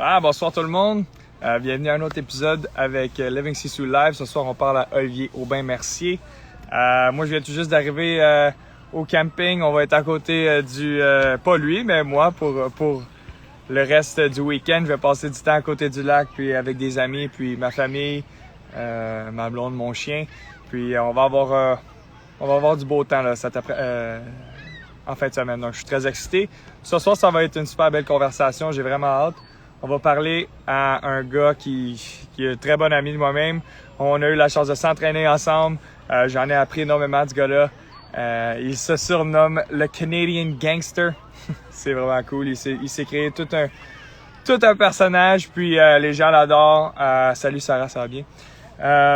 Bonsoir tout le monde. Bienvenue à un autre épisode avec Living Sisu Live. Ce soir, on parle à Olivier Aubin-Mercier. Moi, je viens tout juste d'arriver au camping. On va être à côté pas lui, mais moi, pour le reste du week-end. Je vais passer du temps à côté du lac, puis avec des amis, puis ma famille, ma blonde, mon chien. Puis on va avoir du beau temps là, en fin de semaine. Donc, je suis très excité. Ce soir, ça va être une super belle conversation. J'ai vraiment hâte. On va parler à un gars qui est un très bon ami de moi-même. On a eu la chance de s'entraîner ensemble. J'en ai appris énormément de ce gars-là. Il se surnomme le Canadian Gangster. C'est vraiment cool. Il s'est créé tout un personnage. Puis les gens l'adorent. Salut Sarah, ça va bien?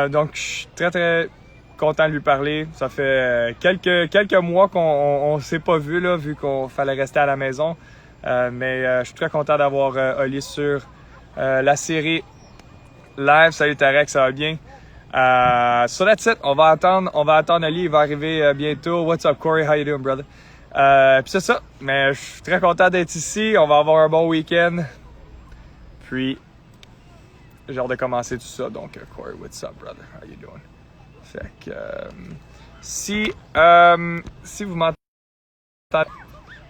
Donc, je suis très, très content de lui parler. Ça fait quelques mois qu'on s'est pas vu, là, vu qu'on fallait rester à la maison. Mais je suis très content d'avoir Oli sur la série live. Salut Tarek, ça va bien? So that's it. On va attendre Oli, il va arriver bientôt. What's up Corey? How you doing, brother? Puis c'est ça. Mais je suis très content d'être ici. On va avoir un bon week-end. Puis j'ai hâte de commencer tout ça. Donc Corey, what's up, brother? How you doing? Fait que si vous m'entendez,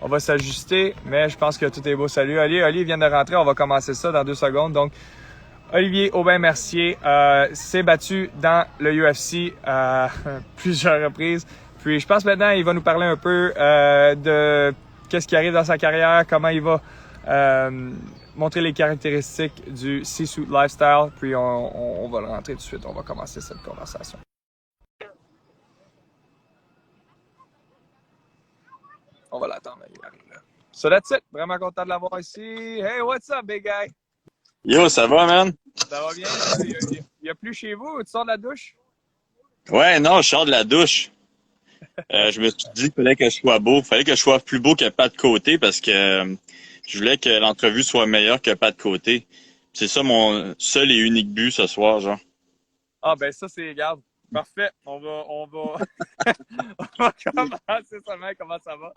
on va s'ajuster, mais je pense que tout est beau. Salut Oli vient de rentrer, on va commencer ça dans 2 secondes. Donc, Olivier Aubin-Mercier s'est battu dans le UFC plusieurs reprises. Puis je pense maintenant il va nous parler un peu de qu'est-ce qui arrive dans sa carrière, comment il va montrer les caractéristiques du C-Suit Lifestyle. Puis on va le rentrer tout de suite, on va commencer cette conversation. On va l'attendre, il arrive là. So that's it. Vraiment content de l'avoir ici. Hey, what's up, big guy? Yo, ça va, man? Ça va bien? Il y a plus chez vous? Tu sors de la douche? Ouais, non, je sors de la douche. Je me suis dit qu'il fallait que je sois beau. Il fallait que je sois plus beau que Pat Côté parce que je voulais que l'entrevue soit meilleure que Pat Côté. C'est ça mon seul et unique but ce soir, genre. Ah, ben ça, c'est, regarde. Parfait. On va, on va commencer ça, mec. Comment ça va?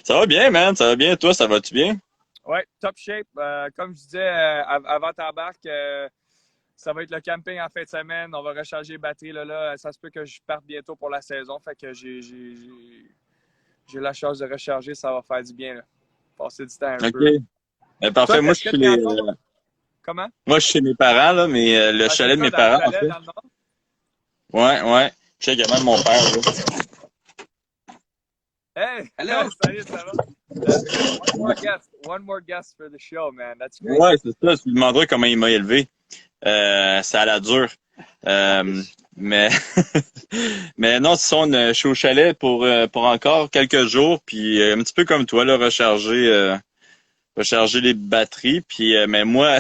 Ça va bien, man. Ça va bien. Toi, ça va-tu bien? Ouais, top shape. Comme je disais avant t'embarques, ça va être le camping en fin de semaine. On va recharger les batteries là. Ça se peut que je parte bientôt pour la saison. Fait que j'ai la chance de recharger. Ça va faire du bien, là. Passer du temps un peu. OK. Parfait. Toi, moi, je suis les... Comment? Moi, je suis chez mes parents, là, mais le chalet de mes parents, en fait. Ouais. Check, il y a même mon père, là. Hey! Hello! Salut, ça va? One more guest for the show, man. That's great. Ouais, c'est ça. Tu lui demanderas comment il m'a élevé. C'est à la dure. Mais mais non, je suis au chalet pour encore quelques jours, puis un petit peu comme toi, là, recharger les batteries. Puis mais moi,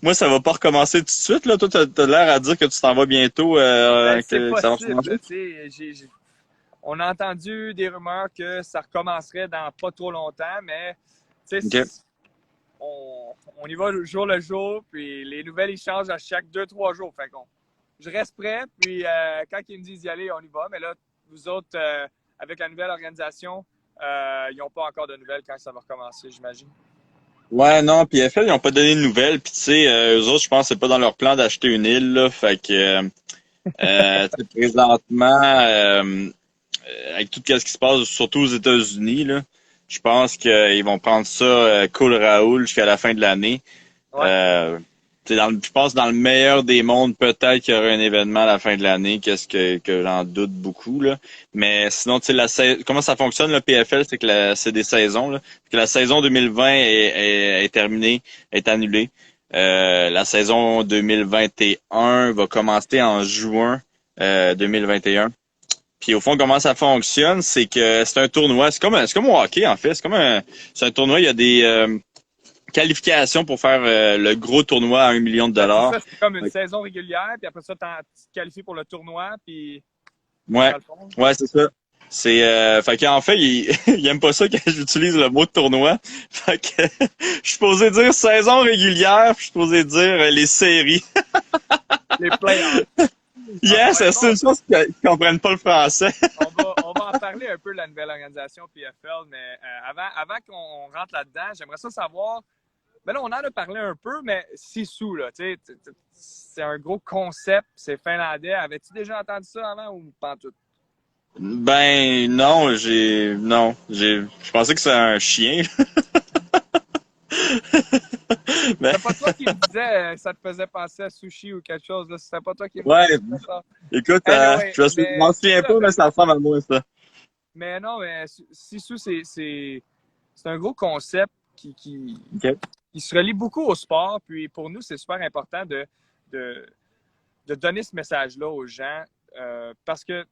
moi, ça va pas recommencer tout de suite, là. Toi, t'as l'air à dire que tu t'en vas biento, C'est que ça va possible. recommencer. On a entendu des rumeurs que ça recommencerait dans pas trop longtemps, mais Okay. on y va jour le jour, puis les nouvelles, ils changent à chaque 2-3 jours. Fait qu'on, je reste prêt, puis quand ils me disent d'y aller, on y va. Mais là, vous autres, avec la nouvelle organisation, ils n'ont pas encore de nouvelles quand ça va recommencer, j'imagine. Ouais, non, puis FL, ils n'ont pas donné de nouvelles. Puis tu sais, eux autres, je pense que c'est pas dans leur plan d'acheter une île, là. Fait que présentement, avec tout ce qui se passe, surtout aux États-Unis, là, je pense qu'ils vont prendre ça cool Raoul jusqu'à la fin de l'année. Ouais. Je pense dans le meilleur des mondes, peut-être qu'il y aura un événement à la fin de l'année, que j'en doute beaucoup, là. Mais sinon, tu sais, comment ça fonctionne le PFL, c'est que c'est des saisons, là. Que la saison 2020 est terminée, est annulée. La saison 2021 va commencer en juin 2021. Puis au fond, comment ça fonctionne, c'est que c'est un tournoi. C'est comme au hockey, en fait. C'est un tournoi, il y a des qualifications pour faire le gros tournoi à $1 million. C'est comme une saison régulière, puis après ça, tu te qualifies pour le tournoi, puis... Ouais, c'est ça. Fait qu'en fait, il aime pas ça que j'utilise le mot tournoi. Fait que je suis supposé dire saison régulière, puis je suis supposé dire les séries. Les playoffs. Yes, c'est une chose qu'ils comprennent pas le français. On va en parler un peu de la nouvelle organisation PFL, mais avant qu'on rentre là-dedans, j'aimerais ça savoir. Ben là, on en a parlé un peu, mais Sisu, là, tu sais, c'est un gros concept, c'est finlandais. Avais-tu déjà entendu ça avant ou pas tout? Ben non, je pensais que c'était un chien. Mais C'était pas toi qui me disais ça te faisait penser à sushi ou quelque chose, là. C'était pas toi qui me ouais, disais ça. écoute, Anyway, je m'en mais c'est souviens ça. pas, mais ça ressemble à moi ça. Mais non, mais Sisu, c'est un gros concept OK. qui se relie beaucoup au sport. Puis pour nous, c'est super important de, de donner ce message-là aux gens parce que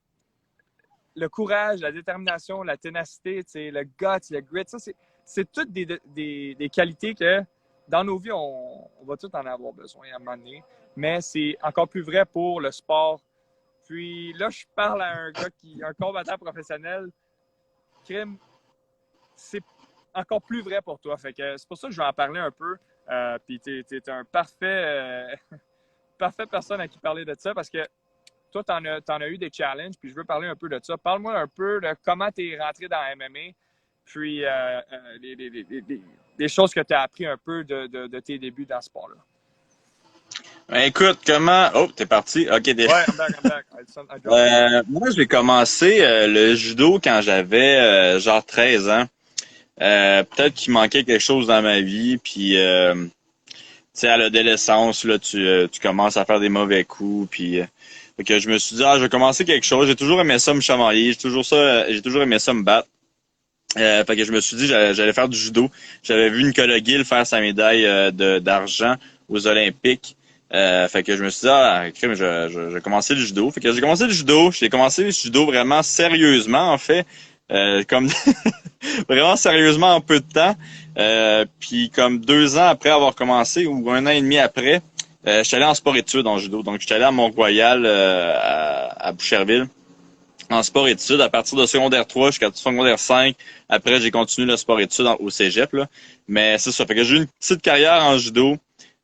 le courage, la détermination, la ténacité, le guts, le grit, ça, c'est toutes des qualités que dans nos vies, on va tous en avoir besoin à un moment donné. Mais c'est encore plus vrai pour le sport. Puis là, je parle à un gars un combattant professionnel. Crime, c'est encore plus vrai pour toi. Fait que c'est pour ça que je vais en parler un peu. Puis t'es un parfait personne à qui parler de ça parce que toi, t'en as eu des challenges, puis je veux parler un peu de ça. Parle-moi un peu de comment tu es rentré dans MMA, puis des choses que tu as appris un peu de tes débuts dans ce sport-là. Ben, écoute, comment... Oh, t'es parti? OK. Ouais, I'm back. I dropped you off. Moi, j'ai commencé le judo quand j'avais genre 13 ans. Peut-être qu'il manquait quelque chose dans ma vie, puis tu sais, à l'adolescence, là, tu commences à faire des mauvais coups, puis fait que je me suis dit, je vais commencer quelque chose. J'ai toujours aimé ça me chamailler, j'ai toujours aimé ça me battre. Fait que je me suis dit, j'allais faire du judo. J'avais vu Nicolas Gill faire sa médaille d'argent aux Olympiques. Fait que je me suis dit, crème, je vais commencer le judo. Fait que j'ai commencé le judo. J'ai commencé le judo vraiment sérieusement, en fait. Comme vraiment sérieusement en peu de temps. Puis comme 2 ans après avoir commencé, ou 1 an et demi après, je suis allé en sport-études en judo. Donc, je suis allé à Mont-Royal, à Boucherville, en sport-études. À partir de secondaire 3 jusqu'à secondaire 5. Après, j'ai continué le sport-études au cégep, là. Mais c'est ça. Fait que j'ai eu une petite carrière en judo.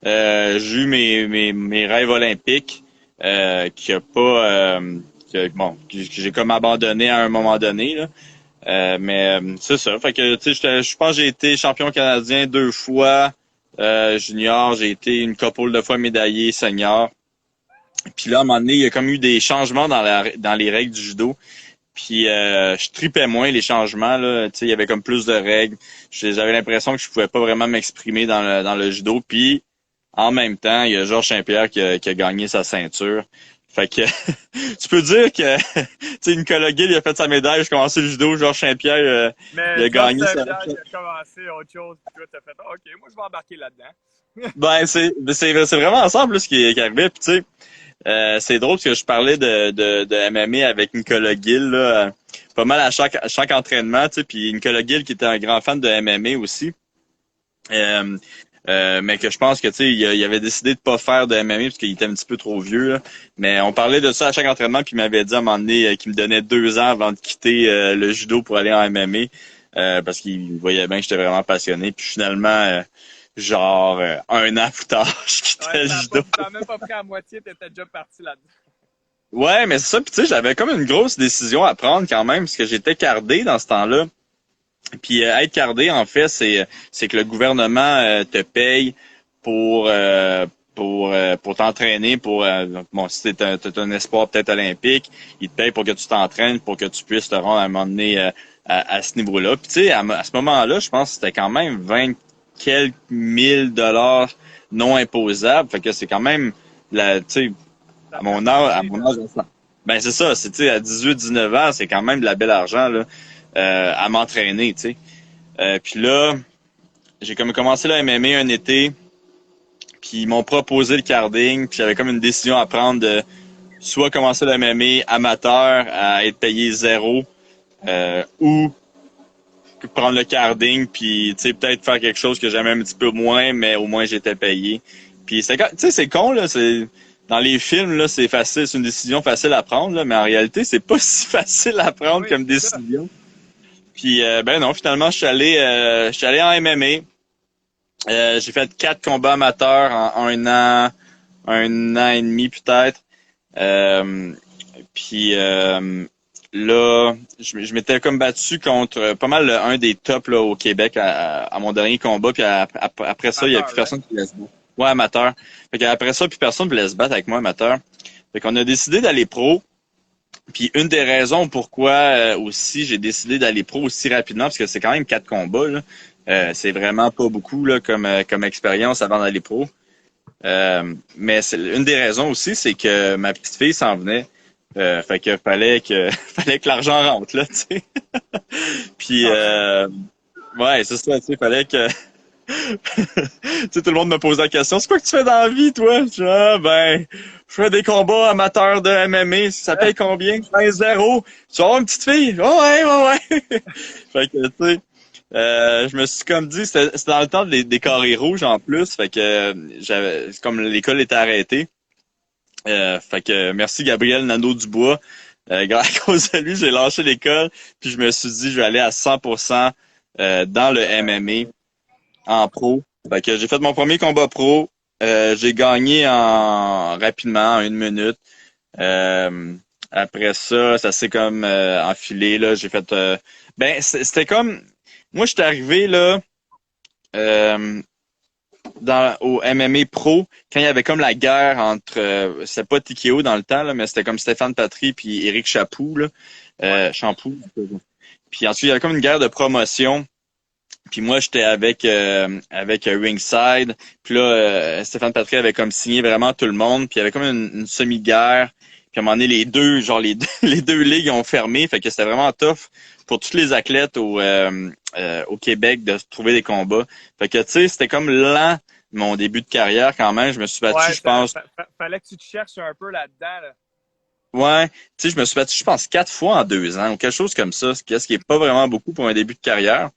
J'ai eu mes rêves olympiques, qui a pas... que j'ai comme abandonné à un moment donné, là. Mais c'est ça. Fait que tu sais, je pense que j'ai été champion canadien 2 fois. Junior, j'ai été une couple de fois médaillé senior. Puis là, à un moment donné, il y a comme eu des changements dans les règles du judo. Puis je tripais moins les changements, là. Tu sais, il y avait comme plus de règles. J'avais l'impression que je pouvais pas vraiment m'exprimer dans le judo. Puis en même temps, il y a Georges Saint-Pierre qui a gagné sa ceinture. Fait que tu peux dire que tu sais, Nicolas Gill, il a fait sa médaille, j'ai commencé le judo, Georges Saint-Pierre, il Mais a Georges gagné sa... Saint-Pierre, il a commencé autre chose, puis toi, t'as fait OK, moi, je vais embarquer là-dedans. Ben, c'est vraiment ensemble là, ce qui est arrivé. Puis tu sais, c'est drôle parce que je parlais de MMA avec Nicolas Gill, là, pas mal à chaque entraînement, tu sais, puis Nicolas Gill qui était un grand fan de MMA aussi. Mais que je pense que tu sais, il avait décidé de pas faire de MMA parce qu'il était un petit peu trop vieux, là. Mais on parlait de ça à chaque entraînement, puis il m'avait dit à un moment donné qu'il me donnait 2 ans avant de quitter le judo pour aller en MMA. Parce qu'il voyait bien que j'étais vraiment passionné. Puis finalement, genre 1 an plus tard, je quittais le judo. T'as même pas pris à moitié, t'étais déjà parti là-dedans. Ouais, mais c'est ça. Puis tu sais, j'avais comme une grosse décision à prendre quand même, parce que j'étais cardé dans ce temps-là. Puis être cardé, en fait, c'est que le gouvernement te paye pour t'entraîner, bon, si t'es un espoir peut-être olympique, il te paye pour que tu t'entraînes, pour que tu puisses te rendre à un moment donné à ce niveau-là. Puis tu sais, à ce moment-là, je pense que c'était quand même 20 quelques mille dollars non imposables. Fait que c'est quand même tu sais, à mon âge, ben c'est ça, c'est tu sais, à 18-19 ans, c'est quand même de la belle argent là, à m'entraîner, tu sais. Puis là, j'ai comme commencé le MMA un été, puis ils m'ont proposé le carding, puis j'avais comme une décision à prendre de soit commencer le MMA amateur à être payé 0, ou prendre le carding, puis tu sais, peut-être faire quelque chose que j'aimais un petit peu moins, mais au moins j'étais payé. Puis tu sais, c'est con là, c'est dans les films là, c'est facile, c'est une décision facile à prendre là, mais en réalité c'est pas si facile à prendre comme décision. Puis ben non, finalement je suis allé en MMA. J'ai fait 4 combats amateurs en 1 an et demi peut-être. Puis là, je m'étais comme battu contre pas mal un des tops là, au Québec à mon dernier combat. Puis après ça, il y a plus personne qui voulait se battre. Ouais, amateur. Fait qu'après ça, plus personne voulait se battre avec moi, amateur. Fait qu'on a décidé d'aller pro. Puis une des raisons pourquoi aussi j'ai décidé d'aller pro aussi rapidement, parce que c'est quand même 4 combats, là. C'est vraiment pas beaucoup là, comme expérience avant d'aller pro. Mais c'est une des raisons aussi, c'est que ma petite fille s'en venait. Fait que fallait que fallait que l'argent rentre là, tu sais. Puis ouais, c'est ça, tu sais, fallait que tu sais, tout le monde me pose la question, c'est quoi que tu fais dans la vie, toi? Je dis, ah, ben, je fais des combats amateurs de MMA, ça paye combien? Ben, 0. Tu vas avoir une petite fille? Oh, ouais, ouais, ouais. Fait que, tu sais, je me suis comme dit, c'était dans le temps des carrés rouges en plus, fait que j'avais, comme l'école était arrêtée, fait que merci Gabriel Nadeau-Dubois. À cause de lui, j'ai lâché l'école, puis je me suis dit, je vais aller à 100% dans le MMA en pro. Fait que j'ai fait mon premier combat pro. J'ai gagné rapidement, en 1 minute. Après ça, ça s'est comme enfilé, là. J'ai fait ben, c'était comme. Moi, j'étais arrivé là au MMA Pro quand il y avait comme la guerre entre c'était pas TKO dans le temps, là, mais c'était comme Stéphane Patry puis Éric Chapou, là. Champoux. Puis ensuite, il y avait comme une guerre de promotion. Puis moi, j'étais avec Ringside. Puis là, Stéphane Patry avait comme signé vraiment tout le monde. Puis il y avait comme une semi-guerre. Puis à un moment donné, les deux, genre les deux ligues ont fermé. Fait que c'était vraiment tough pour tous les athlètes au Québec de trouver des combats. Fait que tu sais, c'était comme lent mon début de carrière quand même. Je me suis battu, je pense. Fallait que tu te cherches un peu là-dedans, là. Ouais, tu sais, je me suis battu, je pense, 4 fois en 2 ans ou quelque chose comme ça, ce qui est pas vraiment beaucoup pour un début de carrière.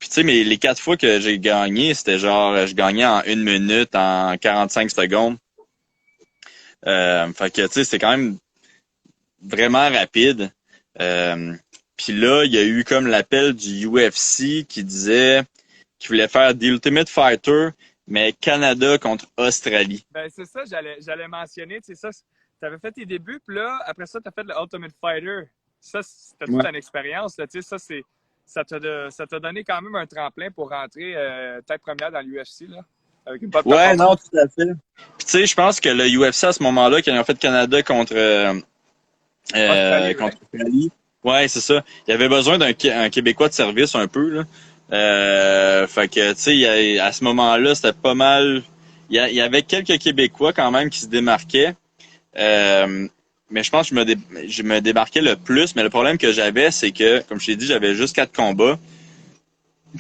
Puis tu sais, mais les 4 fois que j'ai gagné, c'était genre, je gagnais en 1 minute, en 45 secondes. Fait que tu sais, c'était quand même vraiment rapide. Puis là, il y a eu comme l'appel du UFC qui disait qu'il voulait faire The Ultimate Fighter, mais Canada contre Australie. Ben c'est ça, j'allais mentionner, tu sais ça. T'avais fait tes débuts, puis là, après ça, t'as fait le Ultimate Fighter. Ça, c'était toute une expérience, là, tu sais, ça t'a donné quand même un tremplin pour rentrer tête première dans l'UFC, là, avec une bonne performance. Non, tout à fait. Puis tu sais, je pense que le UFC, à ce moment-là, quand ils ont fait Canada contre Australie, ouais, c'est ça. Il y avait besoin d'un Québécois de service un peu, là. Fait que, tu sais, à ce moment-là, c'était pas mal... Il y avait quelques Québécois quand même qui se démarquaient. Mais je pense que je me démarquais le plus. Mais le problème que j'avais, c'est que, comme je t'ai dit, j'avais juste 4 combats.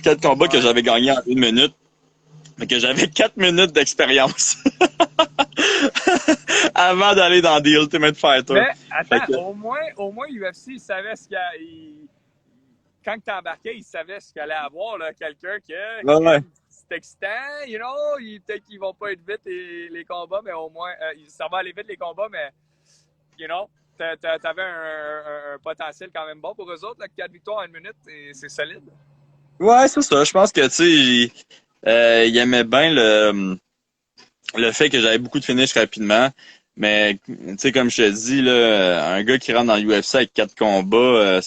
4 combats que j'avais gagnés en 1 minute. Mais que j'avais 4 minutes d'expérience. Avant d'aller dans The Ultimate Fighter. Mais attends, au moins UFC, il savait ce qu'il y a. Quand tu embarquais, il savait ce qu'il allait avoir, là, quelqu'un que c'est excitant, you know, peut-être qu'ils vont pas être vite les combats, mais au moins, ça va aller vite les combats, mais, you know, t'avais un potentiel quand même bon pour eux autres, là, 4 victoires en 1 minute, c'est solide. Ouais, c'est ça. Je pense que, tu sais, il aimait bien le fait que j'avais beaucoup de finish rapidement. Mais, tu sais, comme je te dis, là, un gars qui rentre dans l'UFC avec 4 combats,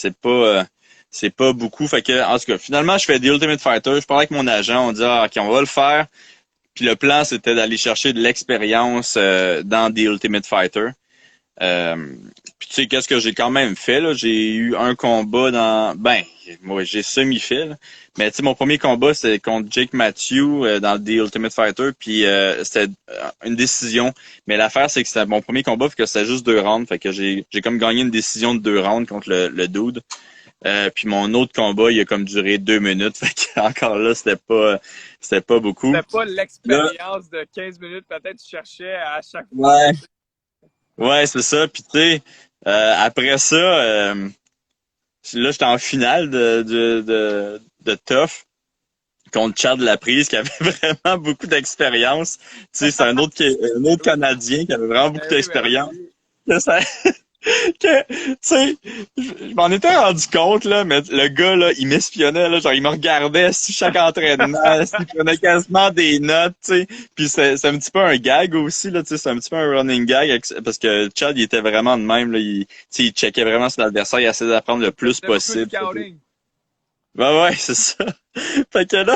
c'est pas beaucoup. Fait que, en tout cas, finalement, je fais The Ultimate Fighter. Je parlais avec mon agent. On dit, OK, on va le faire. Puis le plan, c'était d'aller chercher de l'expérience dans The Ultimate Fighter. Puis tu sais, qu'est-ce que j'ai quand même fait, là? J'ai eu un combat moi, j'ai semi-fait, là. Mais tu sais, mon premier combat, c'était contre Jake Matthew dans The Ultimate Fighter, puis c'était une décision. Mais l'affaire, c'est que c'était mon premier combat, fait que c'était juste 2 rounds. Fait que j'ai comme gagné une décision de 2 rounds contre le dude. Puis mon autre combat, il a comme duré 2 minutes. Fait que encore là, c'était pas beaucoup. C'était pas l'expérience de 15 minutes, peut-être tu cherchais à chaque fois. Ouais, c'est ça. Puis tu sais, après ça, là, j'étais en finale de TUF contre Chad Laprise, qui avait vraiment beaucoup d'expérience. Tu sais, c'est un autre Canadien qui avait vraiment beaucoup d'expérience. Que, tu sais, je m'en étais rendu compte, là, mais le gars, là, il m'espionnait, là, genre, il me regardait si chaque entraînement, s'il prenait quasiment des notes, tu sais. Puis c'est un petit peu un gag aussi, là, tu sais, c'est un petit peu un running gag, parce que Chad, il était vraiment de même, là, tu sais, il checkait vraiment sur l'adversaire, il essayait d'apprendre le plus C'était beaucoup de possible. scouting. Ouais, c'est ça. Fait que là,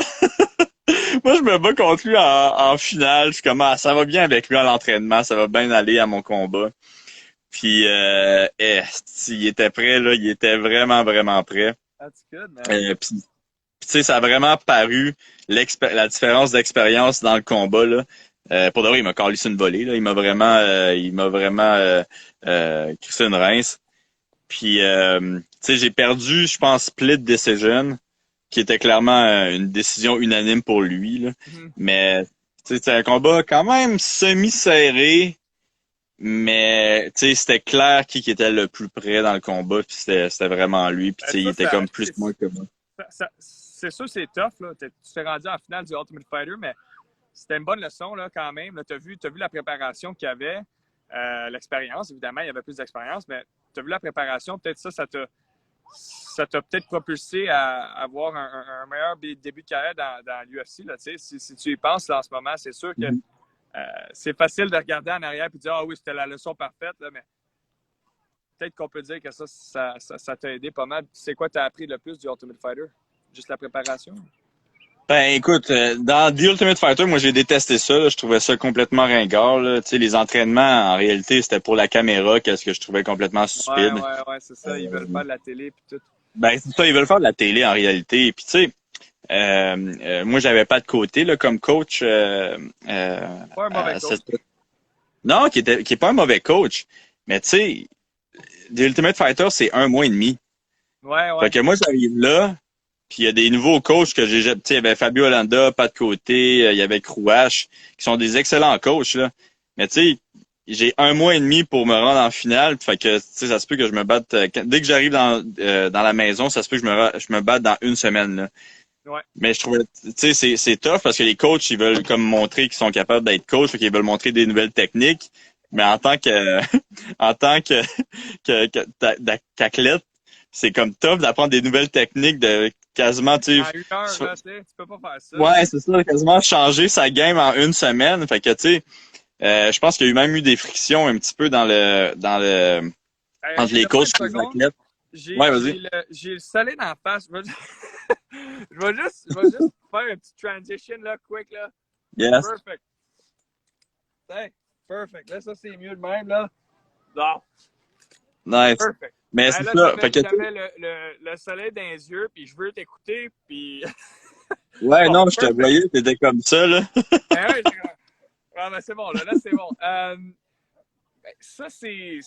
moi, je me bats contre lui en finale, je suis comme, ah, ça va bien avec lui à l'entraînement, ça va bien aller à mon combat. Puis, il était prêt, là. Il était vraiment, vraiment prêt. That's good, man. Puis, tu sais, ça a vraiment paru la différence d'expérience dans le combat, là. Pour de vrai, il m'a collé sur une volée, là. Il m'a vraiment crissé une rince. Puis, tu sais, j'ai perdu, je pense, split decision, qui était clairement une décision unanime pour lui, là. Mhm. Mais, tu sais, c'est un combat quand même semi-serré. Mais tu sais, c'était clair qui était le plus près dans le combat, puis c'était vraiment lui. Puis tu sais, il Ça, était comme plus moins que moi. c'est sûr, c'est tough. Là. Tu t'es rendu en finale du Ultimate Fighter, mais c'était une bonne leçon là, quand même. Tu as vu la préparation qu'il y avait, l'expérience. Évidemment, il y avait plus d'expérience, mais tu as vu la préparation. Peut-être ça t'a peut-être propulsé à avoir un meilleur début de carrière dans l'UFC. Si tu y penses là, en ce moment, c'est sûr que c'est facile de regarder en arrière et de dire ah oui, c'était la leçon parfaite, là, mais peut-être qu'on peut dire que ça t'a aidé pas mal. C'est quoi tu as appris le plus du Ultimate Fighter? Juste la préparation? Ben écoute, dans The Ultimate Fighter, moi j'ai détesté ça. Là. Je trouvais ça complètement ringard. Là. Tu sais, les entraînements, en réalité, c'était pour la caméra, qu'est-ce que je trouvais complètement stupide. Ouais, c'est ça. Ils veulent faire de la télé puis tout. Ben c'est ça, ils veulent faire de la télé en réalité. Puis tu sais, moi j'avais pas de côté là, comme coach. Pas un mauvais coach. Non, qui est pas un mauvais coach. Mais tu sais, The Ultimate Fighter, c'est 1 mois et demi. Ouais. Fait que moi, j'arrive là, puis il y a des nouveaux coachs que j'ai, tu sais, il y avait Fabio Hollanda, Pat Côté, il y avait Crouache, qui sont des excellents coachs, là. Mais tu sais, j'ai 1 mois et demi pour me rendre en finale, fait que, tu sais, ça se peut que je me batte, dès que j'arrive dans la maison, ça se peut que je me batte dans une semaine, là. Ouais. Mais je trouvais, tu sais, c'est tough parce que les coachs, ils veulent comme montrer qu'ils sont capables d'être coachs, fait qu'ils veulent montrer des nouvelles techniques. Mais en tant que, en tant qu'athlète, c'est comme tough d'apprendre des nouvelles techniques de quasiment, tu En sais, 1 heure, là, tu peux pas faire ça. ouais, c'est ça, quasiment changer sa game en une semaine. Fait que, tu sais, je pense qu'il y a eu même eu des frictions un petit peu entre les Laisse-moi coachs une et les seconde. athlètes. Ouais, vas-y. J'ai le soleil dans la face. Je vais juste faire une petite transition, là, quick, là. Yes. Perfect. Hey, perfect. Là, ça, c'est mieux de même, là. Non, Nice. perfect. Mais Hey, c'est là, ça. Fait que, j'avais le soleil dans les yeux, puis je veux t'écouter, puis... ouais, Bon, non, je te perfect. voyais, t'étais comme ça, là. Ben ouais, ah, ben c'est bon, là, c'est bon. Ça, tu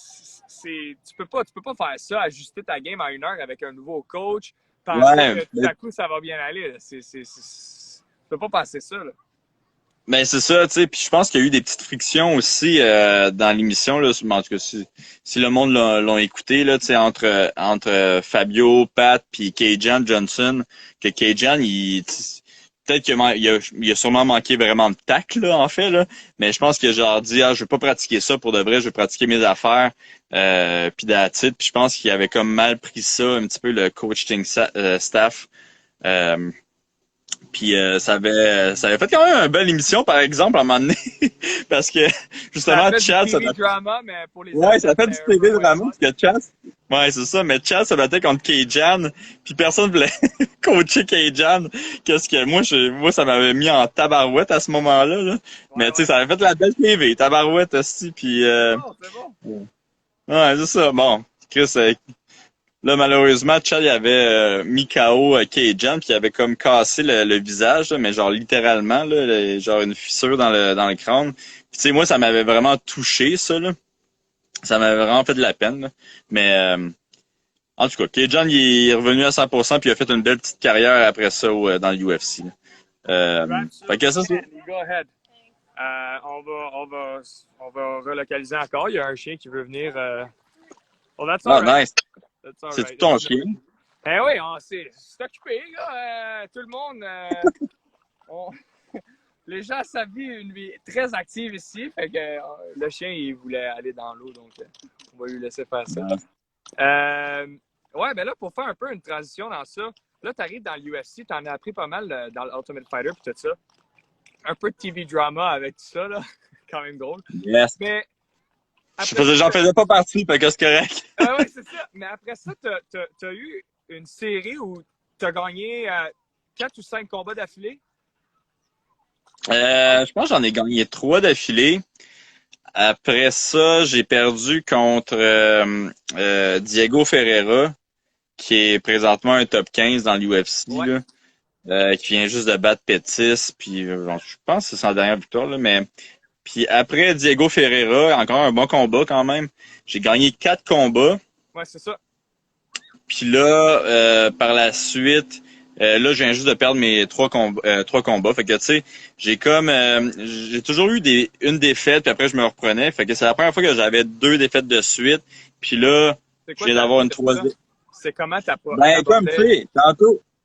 peux pas faire ça, ajuster ta game en 1 heure avec un nouveau coach, penser Ouais, que tout à coup, ça va bien aller. Là. Tu peux pas passer ça, là. ben c'est ça, tu sais. Puis je pense qu'il y a eu des petites frictions aussi dans l'émission là. En tout cas, si le monde l'ont écouté là, tu sais, entre Fabio, Pat puis Kajan Johnson, que Kajan, peut-être qu'il a sûrement manqué vraiment de tact là, en fait là. Mais je pense qu'il a genre dit je veux pas pratiquer ça pour de vrai, je veux pratiquer mes affaires. Puis that's it. Puis je pense qu'il avait comme mal pris ça un petit peu le coaching staff. Euh, Puis ça avait fait quand même une belle émission, par exemple, à un moment donné. Parce que Ça a justement, fait du Chad, TV drama, mais pour les ouais, ça a athlètes, fait du c'était un peu TV moins drama, fun. parce que Chad. Ouais, c'est ça, mais Chad se battait contre Kajan, puis personne voulait coacher Kajan. Qu'est-ce que moi ça m'avait mis en tabarouette à ce moment-là, là. Mais tu sais, ça avait fait la belle TV, tabarouette aussi, puis C'est bon. ouais, c'est ça. Bon, Chris, là, malheureusement, Chad il avait mis KO Kajan, puis il avait comme cassé le visage, là, mais genre littéralement, là, genre une fissure dans le crâne. Puis tu sais, moi, ça m'avait vraiment touché, ça, là. Ça m'avait vraiment fait de la peine, là. Mais en tout cas, Kajan, il est revenu à 100%, puis il a fait une belle petite carrière après ça dans le UFC. Là. Fait que ça, c'est... Absolutely. Go ahead. On va relocaliser encore. Il y a un chien qui veut venir. Oh, that's Ah, all right. nice. That's all C'est right. ton chien. Ben oui, c'est occupé, là. Tout le monde. On- Les gens savent une vie très active ici. Fait que le chien, il voulait aller dans l'eau. Donc, On va lui laisser faire ça. Ouais. Ouais, ben là, pour faire un peu une transition dans ça, là, tu arrives dans l'UFC, tu en as appris pas mal dans l'Ultimate Fighter et tout ça. Un peu de TV drama avec tout ça, là. Quand même drôle. Yes. Mais après J'en faisais pas partie, fait que c'est correct. ouais, c'est ça. Mais après ça, t'as eu une série où t'as gagné 4 ou 5 combats d'affilée. Je pense que j'en ai gagné 3 d'affilée. Après ça, j'ai perdu contre Diego Ferreira, qui est présentement un top 15 dans l'UFC, Ouais. qui vient juste de battre Pettis, puis je pense que c'est son dernière victoire, là, mais puis après Diego Ferreira, encore un bon combat quand même. J'ai gagné 4 combats. Ouais, c'est ça. Puis là, par la suite, là, je viens juste de perdre mes 3 combats. Fait que tu sais, j'ai toujours eu une défaite, puis après je me reprenais. Fait que c'est la première fois que j'avais 2 défaites de suite. Puis là, je viens d'avoir une troisième. C'est comment t'as pas. Ben, comme tu sais,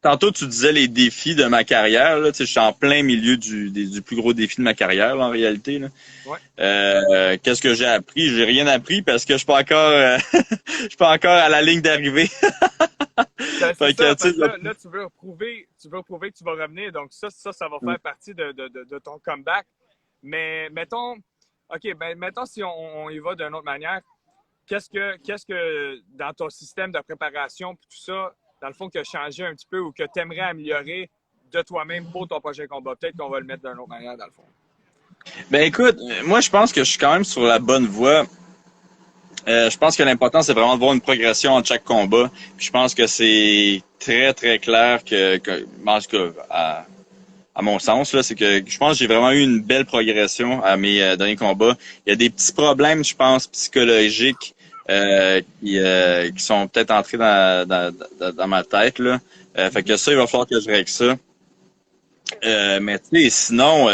tantôt tu disais les défis de ma carrière, là, tu sais, je suis en plein milieu du plus gros défi de ma carrière, là, en réalité, là. Ouais. Qu'est-ce que j'ai appris? J'ai rien appris parce que je suis pas encore, je suis pas encore à la ligne d'arrivée. Ben, Fait que, tu sais, là, tu veux prouver que tu vas revenir. Donc, ça va faire partie de ton comeback. Mais mettons, OK, ben, mettons si on y va d'une autre manière. Qu'est-ce que dans ton système de préparation puis tout ça, dans le fond, qui a changé un petit peu ou que tu aimerais améliorer de toi-même pour ton prochain combat? Peut-être qu'on va le mettre d'une autre manière, dans le fond. ben écoute, moi je pense que je suis quand même sur la bonne voie. Je pense que l'important, c'est vraiment de voir une progression entre chaque combat. Puis je pense que c'est très, très clair en tout cas, à mon sens, là, c'est que je pense que j'ai vraiment eu une belle progression à mes derniers combats. Il y a des petits problèmes, je pense, psychologiques qui sont peut-être entrés dans ma tête, là. Fait que ça, il va falloir que je règle ça. Mais tu sais, sinon,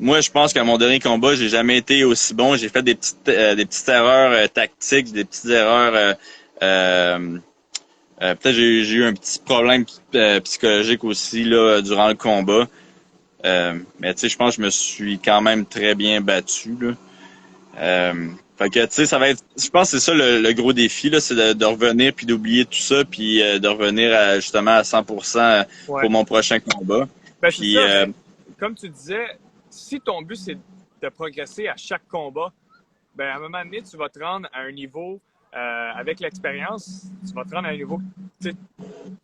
moi, je pense qu'à mon dernier combat, j'ai jamais été aussi bon. J'ai fait des petites erreurs tactiques, des petites erreurs. Peut-être j'ai eu un petit problème psychologique aussi là durant le combat. Mais tu sais, je pense que je me suis quand même très bien battu là. Fait que tu sais, ça va être. Je pense que c'est ça le gros défi là, c'est de revenir puis d'oublier tout ça puis de revenir justement à 100% pour mon prochain combat. Ben, Puis, ça, comme tu disais, si ton but c'est de progresser à chaque combat, ben à un moment donné, tu vas te rendre à un niveau avec l'expérience, tu vas te rendre à un niveau, tu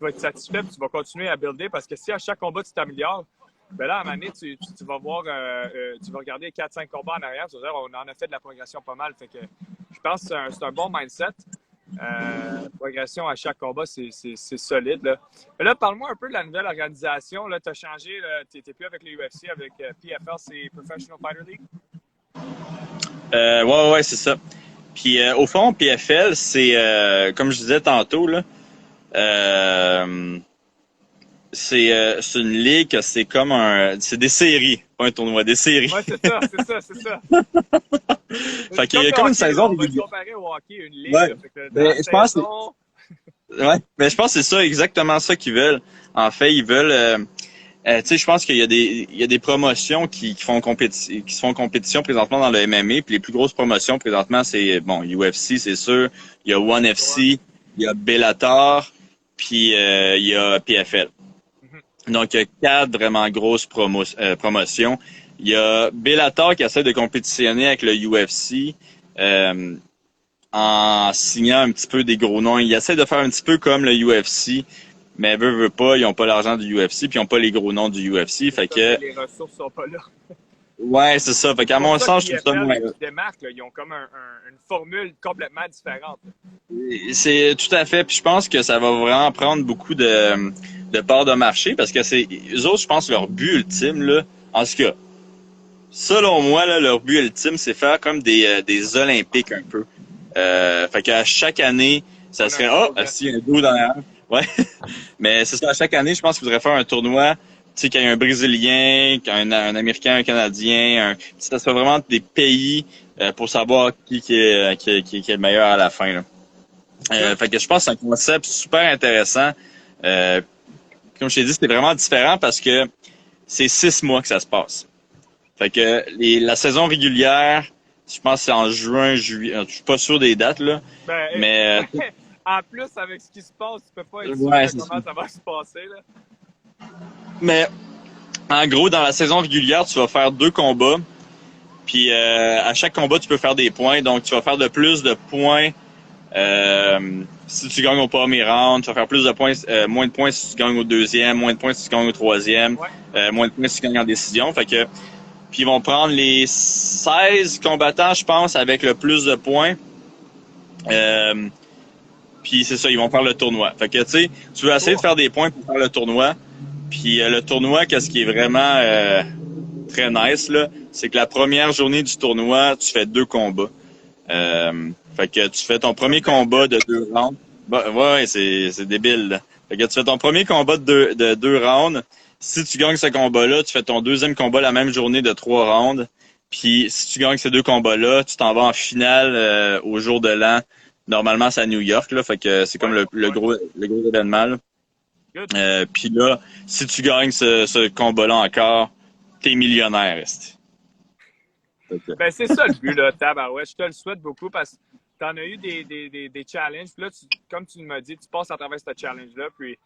vas être satisfait, puis tu vas continuer à builder parce que si à chaque combat tu t'améliores, ben là à un moment donné, tu vas voir, tu vas regarder 4-5 combats en arrière, tu vas dire on en a fait de la progression pas mal, fait que je pense que c'est un bon mindset. Progression à chaque combat, c'est solide. Là. Mais là, parle-moi un peu de la nouvelle organisation. Tu as changé, tu n'étais plus avec les UFC, avec PFL, c'est Professional Fighter League? ouais, c'est ça. Puis au fond, PFL, c'est comme je disais tantôt, là, c'est une ligue, c'est comme c'est des séries, pas un tournoi, des séries. Ouais, c'est ça. Fait qu'il y a comme une saison. On va comparer au hockey, une ligue. Ouais. Je pense ouais, mais je pense que c'est ça, exactement ça qu'ils veulent. En fait, ils veulent. Tu sais, je pense qu'il y a des promotions qui se font compétition présentement dans le MMA. Puis les plus grosses promotions présentement, c'est bon, UFC, c'est sûr. Il y a ONE FC, il y a Bellator, puis il y a PFL. Donc, il y a 4 vraiment grosses promotions. Il y a Bellator qui essaie de compétitionner avec le UFC en signant un petit peu des gros noms. Ils essaient de faire un petit peu comme le UFC, mais veut pas, ils ont pas l'argent du UFC, puis ils ont pas les gros noms du UFC. Fait que les ressources sont pas là. Ouais, c'est ça. Fait qu'à mon sens, je trouve ça moins. Ils ont comme une formule complètement différente. C'est tout à fait. Puis je pense que ça va vraiment prendre beaucoup de parts de marché parce que c'est eux autres, je pense, leur but ultime, là. En tout cas, selon moi, là, leur but ultime, c'est faire comme des Olympiques un peu. Fait qu'à chaque année, ça serait s'il y a un dos dans la ouais. Mais c'est ça, à chaque année, je pense qu'ils voudraient faire un tournoi. Tu sais, qu'il y a un Brésilien, un Américain, un Canadien, ça serait vraiment des pays pour savoir qui est le meilleur à la fin. Là. Fait que je pense que c'est un concept super intéressant. Comme je t'ai dit, c'est vraiment différent parce que c'est 6 mois que ça se passe. Fait que la saison régulière, Je pense que c'est en juin, juillet. Je suis pas sûr des dates, là. Ben, Mais en plus, avec ce qui se passe, tu peux pas être sûr ouais, de comment ça va se passer, là. mais en gros, dans la saison régulière, tu vas faire 2 combats. Puis à chaque combat, tu peux faire des points. Donc, tu vas faire de plus de points si tu gagnes au premier round. Tu vas faire plus de points, moins de points si tu gagnes au deuxième, moins de points si tu gagnes au troisième, Ouais. moins de points si tu gagnes en décision. Fait que, puis ils vont prendre les 16 combattants, je pense, avec le plus de points. Puis c'est ça, ils vont faire le tournoi. Fait que tu sais, tu veux essayer de faire des points pour faire le tournoi. Puis le tournoi, qu'est-ce qui est vraiment très nice, là, c'est que la première journée du tournoi, tu fais 2 combats. Fait que tu fais ton premier combat de 2 rounds. Bah, ouais, c'est débile, là. Fait que tu fais ton premier combat de 2 rounds. Si tu gagnes ce combat-là, tu fais ton deuxième combat la même journée de 3 rounds. Puis si tu gagnes ces 2 combats-là, tu t'en vas en finale au jour de l'an. Normalement, c'est à New York, là. Fait que c'est comme le gros événement, là. Puis là, si tu gagnes ce combat-là encore, t'es millionnaire, reste. Ben, c'est ça le but, là, tabarouette. Je te le souhaite beaucoup parce que tu en as eu des challenges. Puis là, comme tu m'as dit, tu passes à travers ce challenge-là. Puis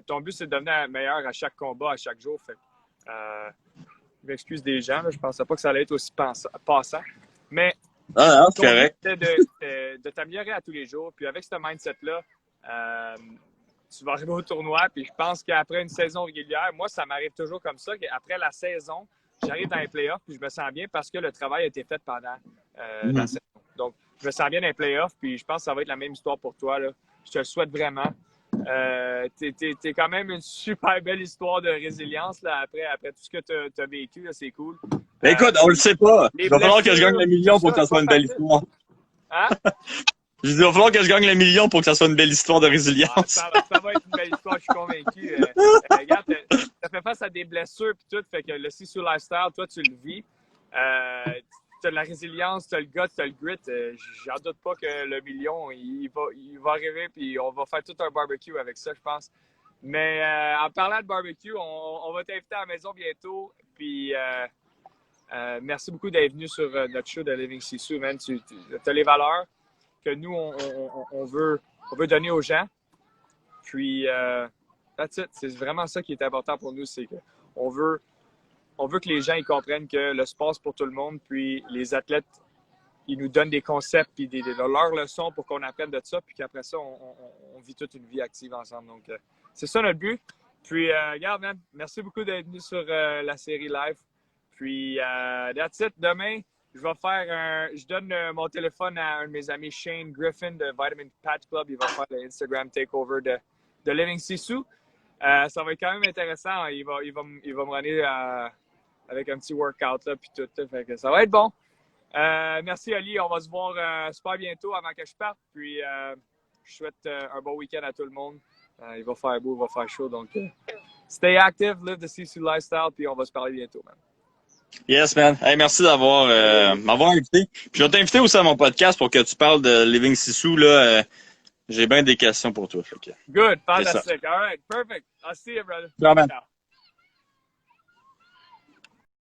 ton but, c'est de devenir meilleur à chaque combat, à chaque jour. Fait je m'excuse des gens, là, je pensais pas que ça allait être aussi passant. Mais Ah, c'est ton but, correct. c'est de t'améliorer à tous les jours. Puis avec ce mindset-là, tu vas arriver au tournoi. Puis je pense qu'après une saison régulière, moi, ça m'arrive toujours comme ça. Après la saison, j'arrive dans les playoffs puis je me sens bien parce que le travail a été fait pendant la saison. Donc, je me sens bien dans les playoffs puis je pense que ça va être la même histoire pour toi, là. Je te le souhaite vraiment. T'es quand même une super belle histoire de résilience là, après tout ce que tu as vécu. Là, c'est cool. Écoute, on le sait pas. Il va falloir que je gagne le million pour que ça soit une belle facile. histoire. Hein? Je dis, il va falloir que je gagne le million pour que ça soit une belle histoire de Ah, résilience. ça va être une belle histoire, je suis convaincu. Regarde, t'as fait face à des blessures et tout, fait que le Sisu Lifestyle, toi, tu le vis. T'as de la résilience, t'as le gut, t'as le grit. J'en doute pas que le million, il va arriver puis on va faire tout un barbecue avec ça, je pense. Mais en parlant de barbecue, on va t'inviter à la maison bientôt. Puis merci beaucoup d'être venu sur notre show de Living Sisu, man. Tu as les valeurs que nous, on veut donner aux gens. Puis, that's it. C'est vraiment ça qui est important pour nous, c'est qu'on veut que les gens ils comprennent que le sport, c'est pour tout le monde. Puis, les athlètes, ils nous donnent des concepts puis leurs leçons pour qu'on apprenne de ça. Puis qu'après ça, on vit toute une vie active ensemble. Donc, c'est ça notre but. Puis, regarde, man, merci beaucoup d'être venu sur la série live. Puis, that's it. Demain, je donne mon téléphone à un de mes amis, Shane Griffin de Vitamin Patch Club. Il va faire le Instagram takeover de Living Sisu. Ça va être quand même intéressant. Il va me runner avec un petit workout là, puis tout. Fait que ça va être bon. Merci Ali. On va se voir super bientôt avant que je parte. Puis, je souhaite un bon week-end à tout le monde. Il va faire beau, il va faire chaud. Donc, stay active, live the Sisu lifestyle. Puis, on va se parler bientôt, man. Yes, man. Hey, merci d'avoir m'avoir invité. Puis je vais t'inviter aussi à mon podcast pour que tu parles de Living Sisu. Là, j'ai bien des questions pour toi. Good. Fantastic. All right. Perfect. I'll see you, brother. Ciao, man. Ciao.